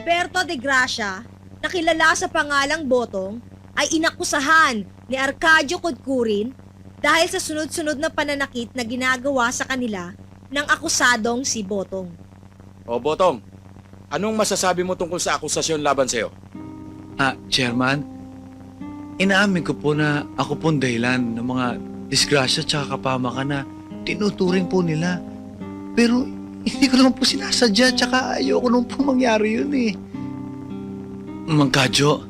Alberto de Gracia, na kilala sa pangalang Botong, ay inakusahan ni Arcadio Codcurin dahil sa sunod-sunod na pananakit na ginagawa sa kanila ng akusadong si Botong. O Botong, anong masasabi mo tungkol sa akusasyon laban sa'yo? Chairman, inaamin ko po na ako po ang dahilan ng mga disgrasya at kapamakan na tinuturing po nila. Pero hindi ko naman po sinasadya tsaka ayoko naman po mangyari yun eh. Mang Kadyo,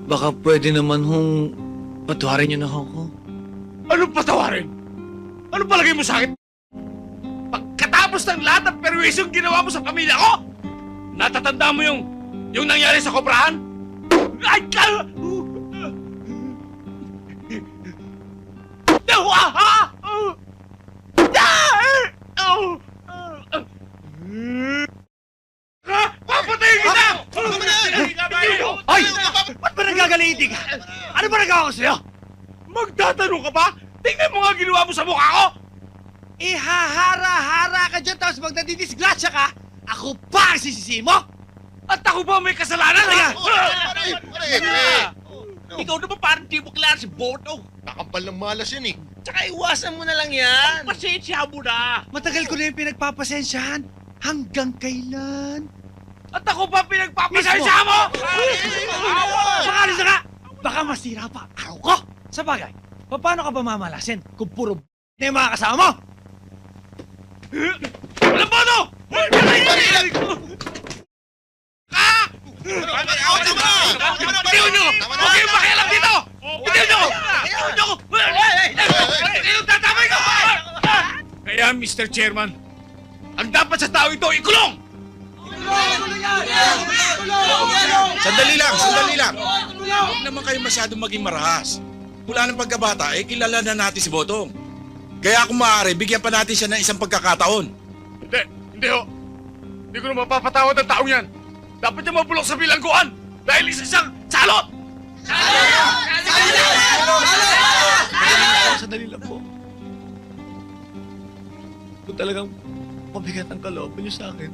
baka pwede naman hong patawarin niyo na ako. Anong patawarin? Anong palagay mo sa akin? Pagkatapos ng lahat ng perwisyong ginawa mo sa pamilya ko, natatanda mo yung nangyari sa kobrahan? Ay! Papatayin kita! Hoy! Ba't ba nagagalitin ka? Ano ba nagawa ko sa'yo? Magtatanong ka ba? Tingnan mo nga ginawa mo sa mukha ko! Ihahara-hara ka dyan tapos magdadidisgrasya ka? Ako pa ang sisisi mo? At ako ba may kasalanan? Ikaw naman parang di mo klaro si Boto. Nakapal ng malas yan eh. Tsaka iwasan mo na lang yan. Pasensya mo na. Matagal ko na yung pinagpapasensyahan. Hanggang kailan? At ako ba pinagpapasensya mo? Makalis na ka! Baka masira pa araw ko. Sa bagay, paano ka ba mamalasin kung puro na yung mga kasama mo? Alam mo ano? Bitiw nyo! Huwag kayong makialam dito! Bitiw nyo! Kayong tatamay ko! Kaya, Mr. Chairman, ang dapat sa tao ito, ikulong! Sandali lang. Huwag naman kayo masyadong maging marahas. Mula ng pagkabata, kilala na natin si Botong. Kaya kung maaari, bigyan pa natin siya ng isang pagkakataon. Hindi ho. Hindi ko na mapapatawad ang taong yan. Dapat niya mabulok sa bilangguan dahil isa siyang salot! Sandali lang po. Kung talagang mabigat ang kalooban niyo sa akin,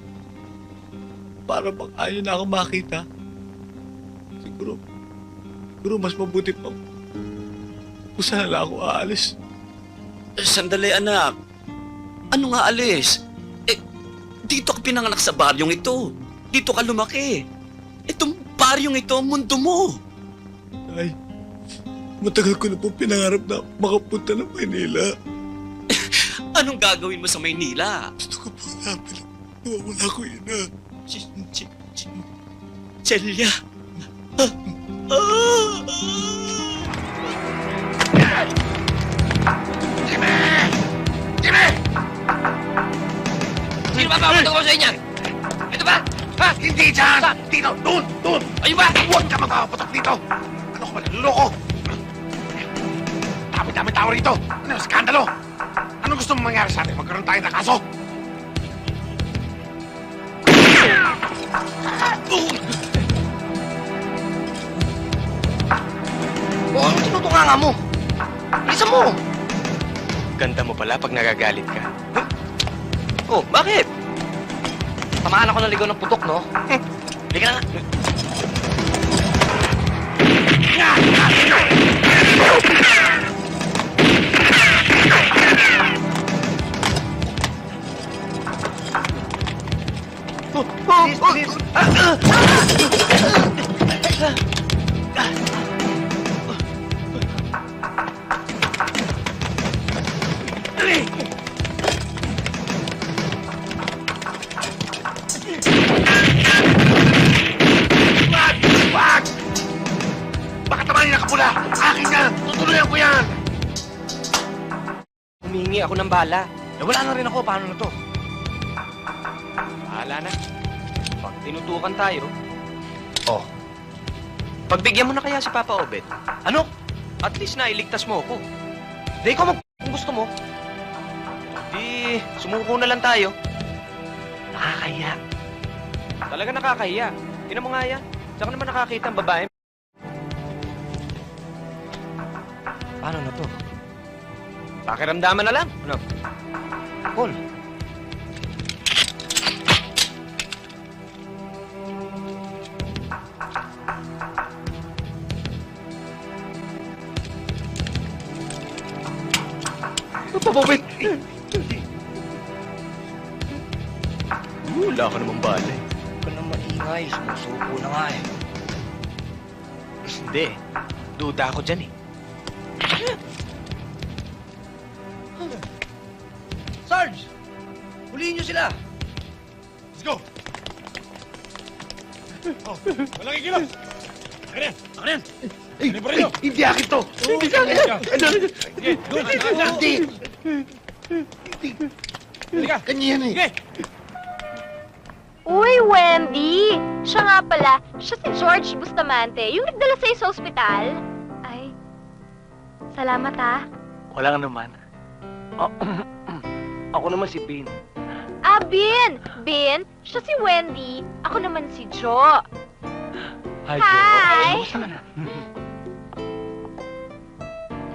para bang ayaw na akong makita, siguro mas mabuti pa kung saan lang ako aalis. Sandali, anak. Ano nga alis? Dito ka pinanganak sa baryong ito. Dito ka lumaki. Itong baryong ito, mundo mo. Ay, matagal ko na po pinangarap na makapunta ng Maynila. Anong gagawin mo sa Maynila? Gusto ko po hanapin ang nawawala ko ina. Celia. Jimmy! Sino ba papunta ko sa inyo? Ito ba? Ha? Hindi dyan! Dito! Doon! Ayun ba? Huwag ka magpapatok dito! Ano ka ba, naluloko? Dami-dami tao rito! Ano yung skandalo? Ano gusto mong mangyari sa atin? Magkaroon tayo ng kaso? Ano tinutunganga mo? Bilisan mo! Ganda mo pala pag nagagalit ka. Oh, bakit? Tamaan ako ng ligaw ng putok, no? Hindi ka na. Wag! Baka tamahin na kapula! Akin yan! Tutuloyan ko yan! Humingi ako ng bala. Wala na rin ako. Paano na to? Bahala na. Pag tinutukan tayo... Oh. Pagbigyan mo na kaya si Papa Obed. Ano? At least nailigtas mo ako. Di ikaw kung gusto mo. Di, sumuko na lang tayo. Nakakahiya. Talaga nakakahiya. Tingnan mo nga yan. Saan ka naman nakakita ang babae? Paano na to? Pakiramdaman na lang. Ano? Paul. Papa Obet! Wala ka namang bala eh. Huwag ka na maingay. Sumusuko na nga eh. Hindi. Duda ako dyan eh. Sarge! Huliin niyo sila! Let's go! Oh, walang ikilos! Akin yan! Akin yan! Ano pa rin yun? Hindi akin to! Hindi sa akin! Sige, doon! Hindi! Halika! Kanya yan eh! Sige! Uy, Wendy! Siya nga pala, siya si George Bustamante, yung nagdala sa'yo sa ospital. Ay, salamat ah. Wala ka naman. Ako naman si Bean. Ah, Bin! Bin, siya si Wendy. Ako naman si Jo. Hi, Hi! Kumusta ka na?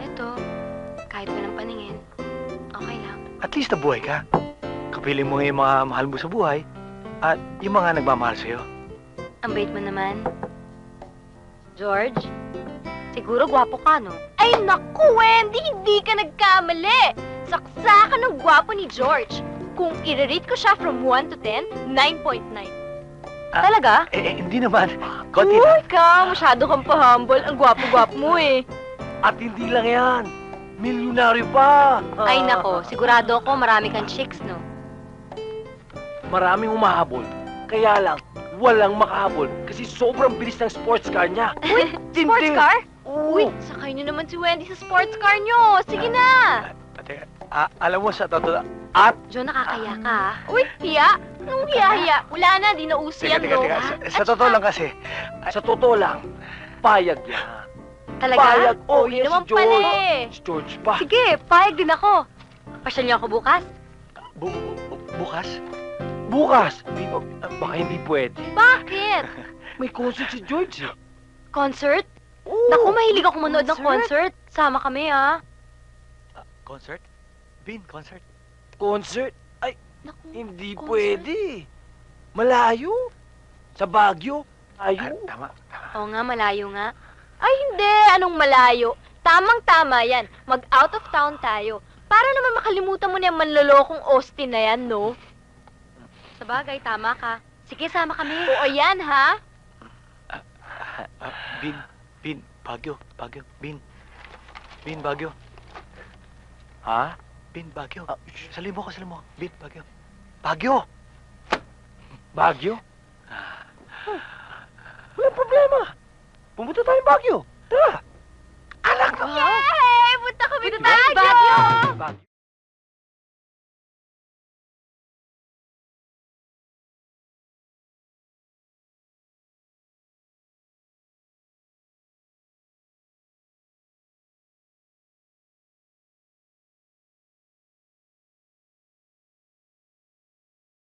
Eto, kahit walang paningin, okay lang. At least nabuhay ka. Kapiling mo yung mga mahal mo sa buhay at yung mga nagmamahal sa'yo. Ang bait mo naman. George, siguro gwapo ka, no? Ay, naku, Wendy! Hindi ka nagkamali! Saksakan ng gwapo ni George. Kung i-rate ko siya from 1 to 10, 9.9. Ah, Talaga? Hindi naman. Konti Uy, lang. ka! Masyado kang pa-humble. Ang gwapo-gwapo mo eh. At hindi lang yan. Milyonaryo pa. Ay, nako. Sigurado ako marami kang chicks, no? Maraming umahabol. Kaya lang, walang makahabol kasi sobrang bilis ng sports car niya. Uy, sports car? Uy, sakay niyo naman si Wendy sa sports car niyo. Sige na. Teka, alam mo sa totoo, at... Jo, nakakaya ka, ah. Uy, hiya. Anong hiya-hiya? Wala na, di na uso yan, no? Sa totoo lang kasi, sa totoo lang, payag yan. Talaga? Payag, oh, Yun yes, naman si George. pala eh. Si George pa. Sige, payag din ako. Pasyal niyo ako bukas. Bukas? Bukas? Baka hindi pwede. Bakit? May concert si George eh. Concert? Oo, Naku, mahilig ako manood ng concert. Sama kami, ah. Concert? Bin, concert? Concert? Ay, Naku, hindi concert. pwede. Malayo. Sa Baguio. Tama. Oo nga, malayo nga. Ay, hindi. Anong malayo? Tamang-tama yan. Mag-out of town tayo. Para naman makalimutan mo na yung manlolokong Austin na yan, no? Sabagay, tama ka. Sige, sama kami. Oo, yan, ha? Bin, Baguio, Bin. Bin, Baguio. Ha? Bin, Baguio. Salim mo. Bin, Baguio. Baguio? Walang problema. Pumunta tayong Baguio. Tara.